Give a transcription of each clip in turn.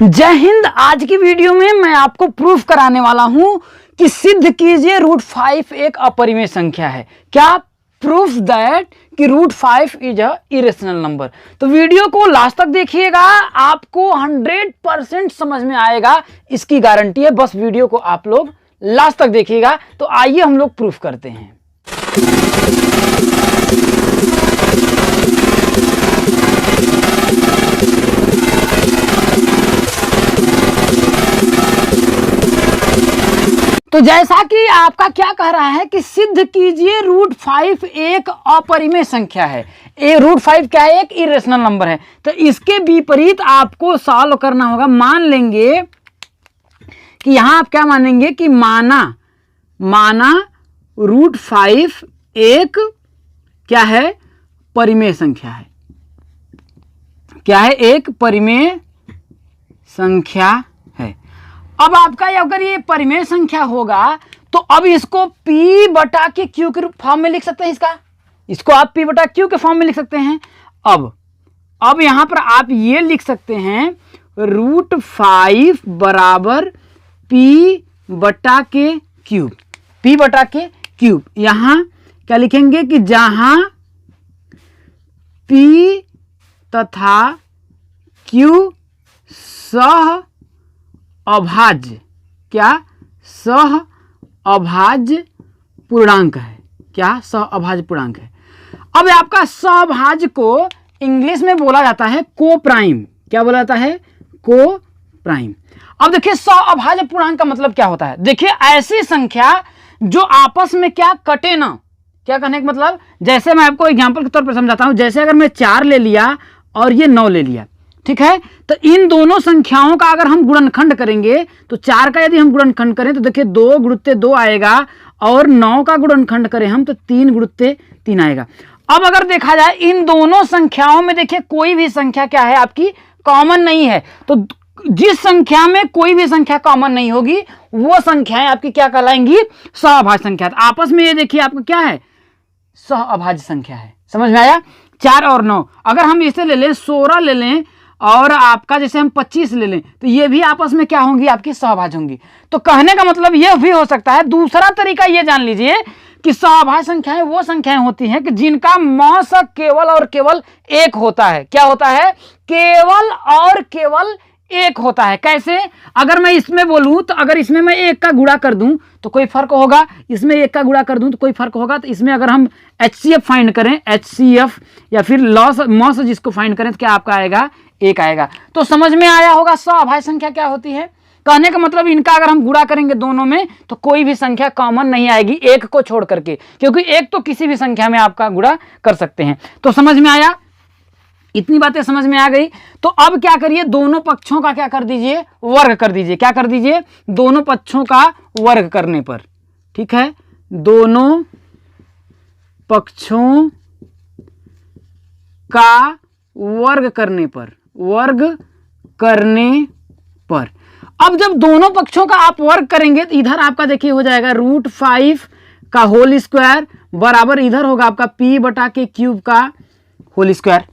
जय हिंद। आज की वीडियो में मैं आपको प्रूफ कराने वाला हूं कि सिद्ध कीजिए √5 एक अपरिमेय संख्या है। क्या? प्रूफ दैट कि √5 इज अ इरेशनल नंबर। तो वीडियो को लास्ट तक देखिएगा, आपको 100% समझ में आएगा, इसकी गारंटी है। बस वीडियो को आप लोग लास्ट तक देखिएगा। तो आइए हम लोग प्रूफ करते हैं। तो जैसा कि आपका क्या कह रहा है कि सिद्ध कीजिए √5 एक अपरिमेय संख्या है। √5 क्या है? एक इरेशनल नंबर है। तो इसके विपरीत आपको सॉल्व करना होगा। मान लेंगे कि यहां आप क्या मानेंगे कि माना √5 एक क्या है? परिमेय संख्या है। क्या है? एक परिमेय संख्या है। अब आपका अगर ये परिमेय संख्या होगा तो अब इसको P/Q के फॉर्म में लिख सकते हैं। इसको आप P/Q के फॉर्म में लिख सकते हैं। अब यहां पर आप ये लिख सकते हैं √5 बराबर P/Q। यहां क्या लिखेंगे कि जहां P तथा Q सह अभाज्य सह अभाज्य पूर्णांक है। क्या? सह अभाज्य पूर्णांक है। अब आपका सहअभाज्य को इंग्लिश में बोला जाता है को प्राइम। क्या बोला जाता है? को प्राइम। अब देखिए सहअभाज्य पूर्णांक का मतलब क्या होता है। देखिए ऐसी संख्या जो आपस में क्या कटे ना। क्या कहने का मतलब, जैसे मैं आपको एग्जांपल के तौर पर समझाता हूं। जैसे अगर मैं 4 ले लिया और ये 9 ले लिया, ठीक है, तो इन दोनों संख्याओं का अगर हम गुणनखंड करेंगे तो 4 का यदि हम गुणनखंड करें तो देखिए 2 × 2 आएगा, और 9 का गुणनखंड करें हम तो 3 × 3 आएगा। अब अगर देखा जाए इन दोनों संख्याओं में देखिए कोई भी संख्या क्या है आपकी कॉमन नहीं है। तो जिस संख्या में कोई भी संख्या कॉमन नहीं होगी वो संख्याएं आपकी क्या कहलाएंगी? सहअभाज्य संख्या। तो आपस में ये देखिए आपका क्या है? सहअभाज्य संख्या है। समझ में आया? 4 और 9 अगर हम इसे ले लें, 16 ले लें, और आपका जैसे हम 25 ले लें, तो ये भी आपस में क्या होंगी? आपकी सहअभाज्य होंगी। तो कहने का मतलब ये भी हो सकता है। दूसरा तरीका ये जान लीजिए कि सहअभाज्य संख्याएं वो संख्याएं होती हैं कि जिनका मौस केवल और केवल एक होता है। क्या होता है? केवल और केवल एक होता है। कैसे? अगर मैं इसमें बोलूं तो अगर इसमें मैं 1 का गुणा कर दूं तो कोई फर्क होगा, इसमें 1 का गुणा कर दूं तो कोई फर्क होगा। तो इसमें अगर हम HCF फाइंड करें, HCF या फिर मौस जिसको फाइंड करें तो क्या आपका आएगा? 1 आएगा। तो समझ में आया होगा सहअभाज्य संख्या क्या होती है। कहने का मतलब इनका अगर हम गुणा करेंगे दोनों में तो कोई भी संख्या कॉमन नहीं आएगी, एक को छोड़ करके, क्योंकि एक तो किसी भी संख्या में आपका गुणा कर सकते हैं। तो समझ में आया? इतनी बातें समझ में आ गई। तो अब क्या करिए, दोनों पक्षों का क्या कर दीजिए? वर्ग कर दीजिए। क्या कर दीजिए? दोनों पक्षों का वर्ग करने पर, ठीक है, दोनों पक्षों का वर्ग करने पर अब जब दोनों पक्षों का आप वर्ग करेंगे तो इधर आपका देखिए हो जाएगा √5 का होल स्क्वायर बराबर इधर होगा आपका P/Q का होल स्क्वायर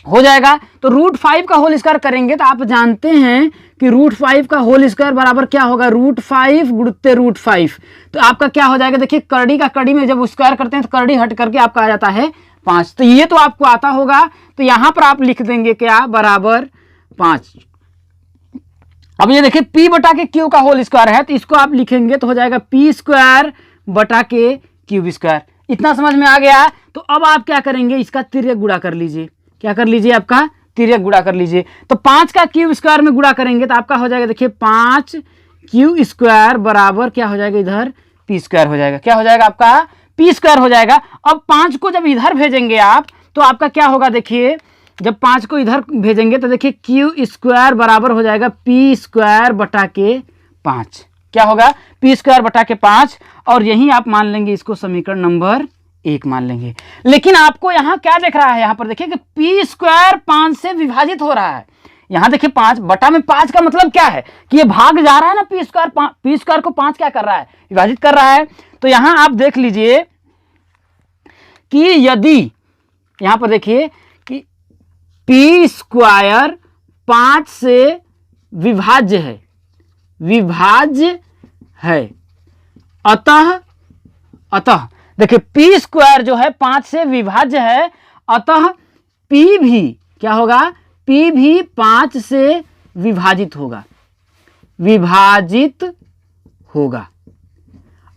हो जाएगा। तो √5 का होल स्क्वायर करेंगे तो आप जानते हैं कि √5 का होल स्क्वायर बराबर क्या होगा? √5 × √5। तो आपका क्या हो जाएगा? देखिए कड़ी का कड़ी में जब स्क्वायर करते हैं तो कड़ी हट करके आपका आ जाता है 5। तो ये तो आपको आता होगा। तो यहां पर आप लिख देंगे क्या? बराबर 5। अब ये देखिए P/Q का होल स्क्वायर है तो इसको आप लिखेंगे तो हो जाएगा P²/Q²। इतना समझ में आ गया। तो अब आप क्या करेंगे? इसका तिर्यक गुणा कर लीजिए। क्या कर लीजिए? आपका तिर्यक गुणा कर लीजिए। तो 5 का Q² में गुणा करेंगे तो आपका हो जाएगा देखिए 5Q² बराबर क्या हो जाएगा? इधर P² हो जाएगा। क्या हो जाएगा? आपका P² हो जाएगा। अब 5 को जब इधर भेजेंगे आप तो आपका क्या होगा? देखिए जब 5 को इधर भेजेंगे तो देखिए Q² बराबर हो जाएगा P²/5। क्या होगा? P²/5। और यही आप मान लेंगे इसको समीकरण नंबर 1 मान लेंगे। लेकिन आपको यहां क्या दिख रहा है? यहां पर देखिए कि P² 5 से विभाजित हो रहा है। यहां देखिए 5/5 का मतलब क्या है कि ये भाग जा रहा है ना। P² को 5 क्या कर रहा है? विभाजित कर रहा है। तो यहां आप देख लीजिए कि यदि यहां पर देखिए कि P² 5 से विभाज्य है, विभाज्य है। अतः देखिए पी स्क्वायर जो है 5 से विभाज्य है, अतः पी भी क्या होगा, पी भी 5 से विभाजित होगा, विभाजित होगा।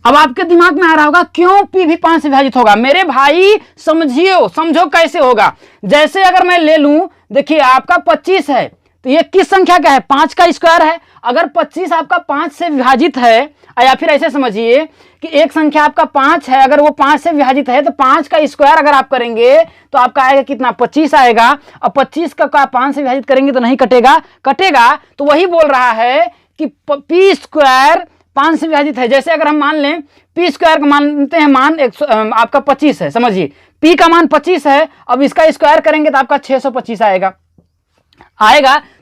अब आपके दिमाग में आ रहा होगा क्यों पी भी 5 से विभाजित होगा। मेरे भाई समझो कैसे होगा। जैसे अगर मैं ले लूं, देखिए आपका 25 है तो ये किस संख्या का है, 5 का स्क्वायर है। अगर 25 आपका 5 से विभाजित है, या फिर ऐसे समझिए कि एक संख्या आपका 5 है, अगर वो 5 से विभाजित है तो 5 का स्क्वायर अगर आप करेंगे तो आपका आएगा कितना, 25 आएगा। और 25 का 5 से विभाजित करेंगे तो नहीं कटेगा। तो वही बोल रहा है कि पी स्क्वायर 5 से विभाजित है। जैसे अगर हम मान लें पी स्क्वायर का मानते हैं मान आपका 25 है, समझिए पी का मान 25 है, अब इसका स्क्वायर करेंगे तो आपका 625 आएगा।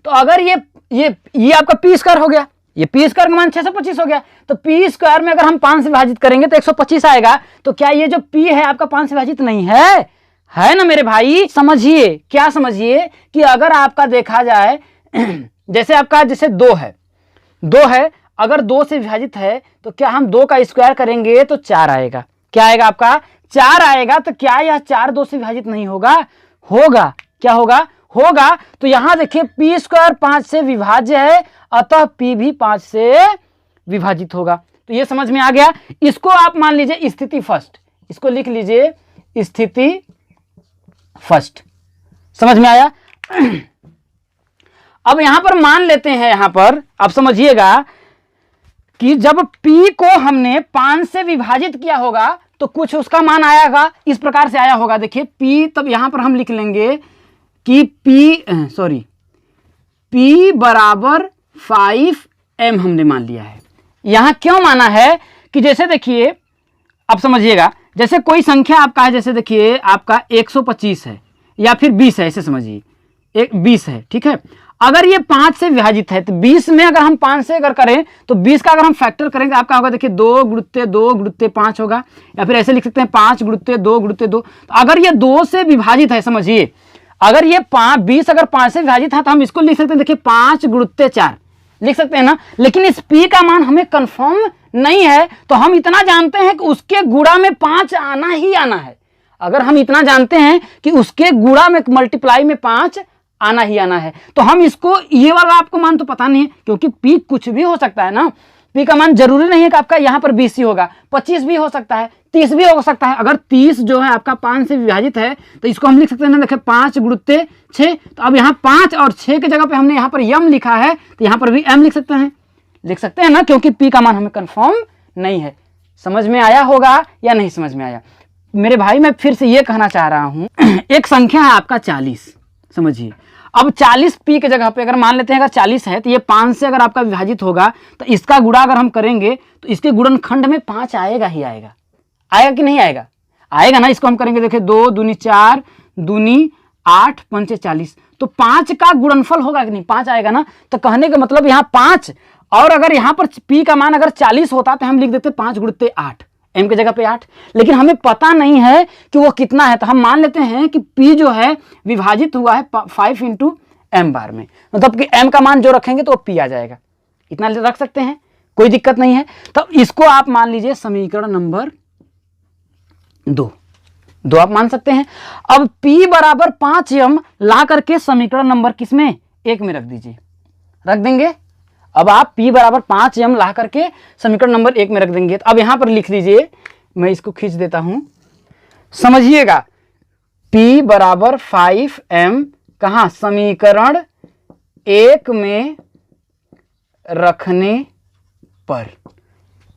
तो अगर ये आपका पी स्क्वायर हो गया, ये पी स्क्वायर का मान 625 हो गया, तो पी स्क्वायर में अगर हम 5 से विभाजित करेंगे तो 125 आएगा। तो क्या ये जो पी है आपका 5 से विभाजित नहीं है ना मेरे भाई। समझिए, क्या समझिए कि अगर आपका देखा जाए जैसे आपका जैसे 2 है, अगर 2 से विभाजित है तो क्या हम 2 का स्क्वायर करेंगे तो 4 आएगा। क्या आएगा आपका, 4 आएगा। तो क्या यह 4 2 से विभाजित नहीं होगा, क्या होगा। तो यहां देखिए पी स्क्वायर 5 से विभाज्य है, अतः पी भी 5 से विभाजित होगा। तो ये समझ में आ गया। इसको आप मान लीजिए स्थिति फर्स्ट, इसको लिख लीजिए स्थिति फर्स्ट। समझ में आया। अब यहां पर मान लेते हैं, यहां पर आप समझिएगा कि जब P को हमने 5 से विभाजित किया होगा तो कुछ उसका मान आएगा, इस प्रकार से आया होगा। देखिए P, तब यहां पर हम लिख लेंगे कि P बराबर 5m हमने मान लिया है। यहां क्यों माना है कि जैसे देखिए आप समझिएगा, जैसे कोई संख्या आपका है, जैसे देखिए आपका 125 है या फिर 20 है, ऐसे समझिए 20 है, ठीक है। अगर ये 5 से विभाजित है तो 20 में अगर हम 5 से अगर करें तो 20 का अगर हम फैक्टर करेंगे आपका होगा, देखिए 2 गुणुत्ते 5 होगा, या फिर ऐसे लिख सकते हैं 5 गुणुत्ते 2 तो अगर ये 2 से विभाजित है, समझिए अगर ये 20 अगर 5 से विभाजित है तो हम इसको लिख सकते हैं, देखिए 5 गुणुत्ते 4 लिख सकते हैं ना। लेकिन इस P का मान हमें कंफर्म नहीं है, तो हम इतना जानते हैं कि उसके गुणा में 5 आना ही आना है। अगर हम इतना जानते हैं कि उसके गुणा में मल्टीप्लाई में 5 आना ही आना है, तो हम इसको, ये वाला आपको मान तो पता नहीं है, क्योंकि P कुछ भी हो सकता है ना। P का मान जरूरी नहीं है कि आपका यहाँ पर 20 ही होगा, 25 भी हो सकता है, 30 भी हो सकता है। अगर 30 जो है आपका 5 से विभाजित है तो इसको हम लिख सकते हैं ना, देखिए 5 गुणुत्ते 6। तो अब यहाँ 5 और 6 की जगह पे हमने यहाँ पर m लिखा है, तो यहाँ पर भी m लिख सकते हैं ना, क्योंकि P का मान हमें कंफर्म नहीं है। समझ में आया होगा या नहीं समझ में आया मेरे भाई। मैं फिर से ये कहना चाह रहा हूँ, एक संख्या है आपका 40, समझिए। अब 40 P की जगह पे अगर मान लेते हैं अगर 40 है तो ये 5 से अगर आपका विभाजित होगा तो इसका गुणा अगर हम करेंगे तो इसके गुणनखंड में 5 आएगा ही आएगा कि नहीं आएगा ना। इसको हम करेंगे, देखिए 2 दूनी 4 दूनी 8 पंचे 40, तो 5 का गुणनफल होगा कि नहीं, 5 आएगा ना। तो कहने का मतलब यहाँ 5, और अगर यहाँ पर P का मान अगर 40 होता तो हम लिख देते 5 गुणुत्ते 8, m की जगह पे 8। लेकिन हमें पता नहीं है कि वो कितना है, तो हम मान लेते हैं कि P जो है विभाजित हुआ है 5 × m बार में, मतलब कि m का मान जो रखेंगे तो वो P आ जाएगा। इतना रख सकते हैं, कोई दिक्कत नहीं है। तो इसको आप मान लीजिए समीकरण नंबर 2 आप मान सकते हैं। अब P बराबर 5m ला करके समीकरण नंबर किसमें, 1 में रख दीजिए, रख देंगे। अब आप P बराबर 5m ला करके समीकरण नंबर 1 में रख देंगे। तो अब यहां पर लिख दीजिए, मैं इसको खींच देता हूं, समझिएगा P बराबर 5m कहां, समीकरण 1 में रखने पर।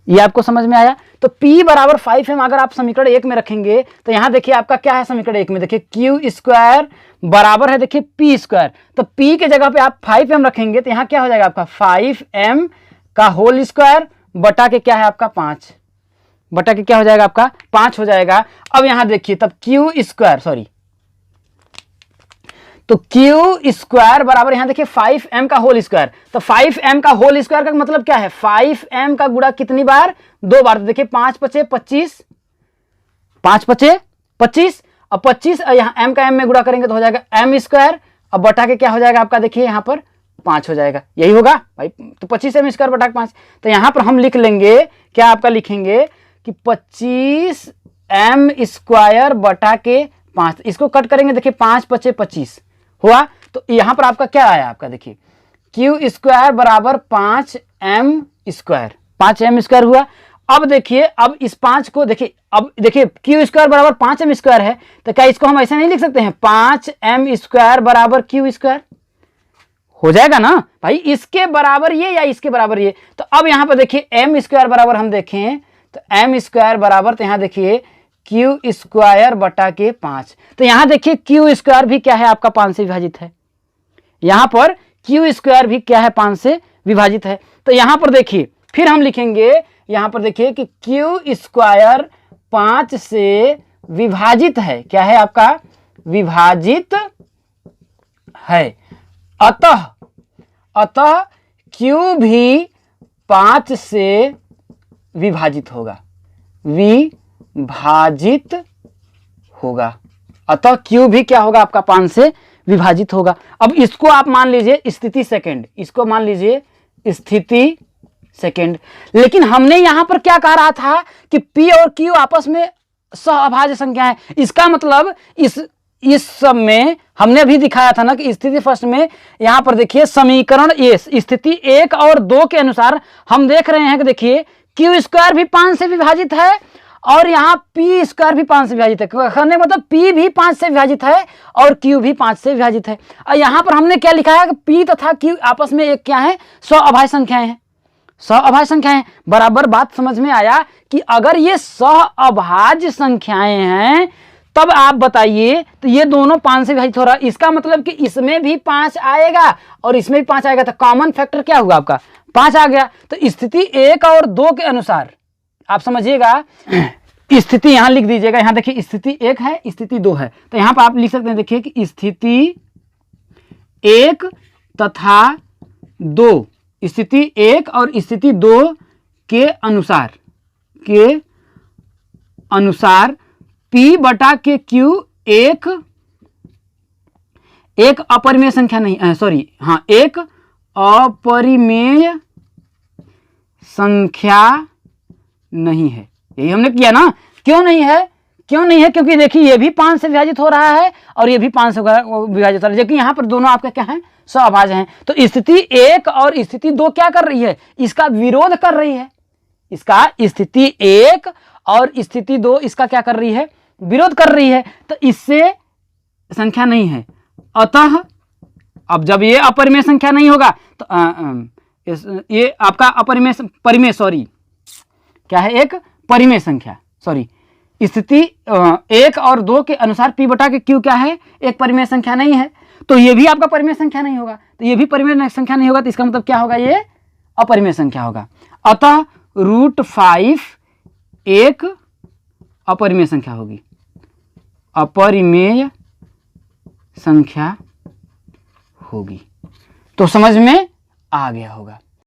यह आपको समझ में आया। तो P बराबर 5m अगर आप समीकरण 1 में रखेंगे तो यहां देखिए आपका क्या है समीकरण 1 में, देखिए Q स्क्वायर बराबर है देखिए P स्क्वायर। तो P के जगह पे आप 5m रखेंगे तो यहां क्या हो जाएगा आपका 5m का होल स्क्वायर बटा के क्या है आपका 5, बटा के क्या हो जाएगा आपका 5 हो जाएगा। अब यहां देखिए तब Q स्क्वायर तो Q स्क्वायर बराबर यहां देखिए 5m का होल स्क्वायर। तो 5m का होल स्क्वायर का मतलब क्या है, 5m का गुणा कितनी बार, 2 बार। तो देखिए 5 पचे 25, 5 पचे 25, अब 25 यहाँ m का m में गुणा करेंगे तो हो जाएगा m स्क्वायर, अब बटा के क्या हो जाएगा आपका, देखिए यहाँ पर 5 हो जाएगा, यही होगा भाई। तो 25m² बटा 5, तो यहाँ पर हम लिख लेंगे, क्या आपका लिखेंगे कि 25m² बटा के 5। इसको कट करेंगे, देखिए 5 × 5 = 25 हुआ। तो यहाँ पर आपका क्या आया, आपका देखिए q² बराबर 5m², 5m² हुआ। अब देखिए, अब इस 5 को देखिए, अब देखिए q² बराबर 5m² है, तो क्या इसको हम ऐसे नहीं लिख सकते हैं 5m² बराबर q²? हो जाएगा ना भाई, इसके बराबर ये या इसके बराबर ये। तो अब यहाँ पर देखिए m² बराबर हम देखें तो m² बराबर, तो यहाँ देखिए q² बटा के 5। तो यहाँ देखिए q² भी क्या है आपका 5 से विभाजित है, यहाँ पर q² भी क्या है 5 से विभाजित है। तो यहाँ पर देखिए फिर हम लिखेंगे, यहाँ पर देखिए कि q² 5 से विभाजित है, क्या है आपका विभाजित है। अतः q भी 5 से विभाजित होगा, विभाजित होगा। अतः q भी क्या होगा आपका 5 से विभाजित होगा। अब इसको आप मान लीजिए स्थिति सेकंड, इसको मान लीजिए स्थिति सेकंड। लेकिन हमने यहां पर क्या कह रहा था कि p और q आपस में सहअभाज्य संख्या है। इसका मतलब इस सब में हमने भी दिखाया था ना कि स्थिति फर्स्ट में यहां पर देखिए समीकरण ये स्थिति 1 और 2 के अनुसार हम देख रहे हैं कि देखिए q² भी 5 से विभाजित है और यहाँ p² भी 5 से विभाजित है। कहने मतलब p भी 5 से विभाजित है और q भी 5 से विभाजित है। और यहाँ पर हमने क्या लिखा है कि p तथा q आपस में एक क्या है सहअभाज्य संख्याएं हैं, सहअभाज्य संख्याएं। बराबर बात समझ में आया कि अगर ये सहअभाज्य संख्याएं हैं तब आप बताइए, तो ये दोनों 5 से विभाजित हो रहा है, इसका मतलब कि इसमें भी 5 आएगा और इसमें भी 5 आएगा, तो कॉमन फैक्टर क्या हुआ आपका 5 आ गया। तो स्थिति 1 और 2 के अनुसार आप समझिएगा, स्थिति यहां लिख दीजिएगा। यहां देखिए स्थिति 1 है, स्थिति 2 है, तो यहां पर आप लिख सकते हैं देखिए कि स्थिति 1 तथा 2, स्थिति 1 और स्थिति 2 के अनुसार p बटा के q एक अपरिमेय संख्या नहीं, सॉरी हाँ, एक अपरिमेय संख्या नहीं है। यही हमने किया ना। क्यों नहीं है, क्यों नहीं है? क्योंकि देखिए ये भी 5 से विभाजित हो रहा है और ये भी 5 से विभाजित हो रहा है, लेकिन यहाँ पर दोनों आपका क्या है सहअभाज्य हैं। तो स्थिति 1 और स्थिति 2 क्या कर रही है, इसका विरोध कर रही है। इसका स्थिति 1 और स्थिति 2 इसका क्या कर रही है, विरोध कर रही है, तो इससे संख्या नहीं है। अतः अब जब ये अपरिमेय संख्या नहीं होगा तो ये आपका परिमेय सॉरी क्या है, एक परिमेय संख्या, सॉरी स्थिति 1 और 2 के अनुसार p बटा के q क्या है, एक परिमेय संख्या नहीं है, तो ये भी आपका परिमेय संख्या नहीं होगा। तो ये भी परिमेय संख्या नहीं होगा, तो इसका मतलब क्या होगा, ये अपरिमेय संख्या होगा। अतः √5 एक अपरिमेय संख्या होगी, अपरिमेय संख्या होगी। तो समझ में आ गया होगा।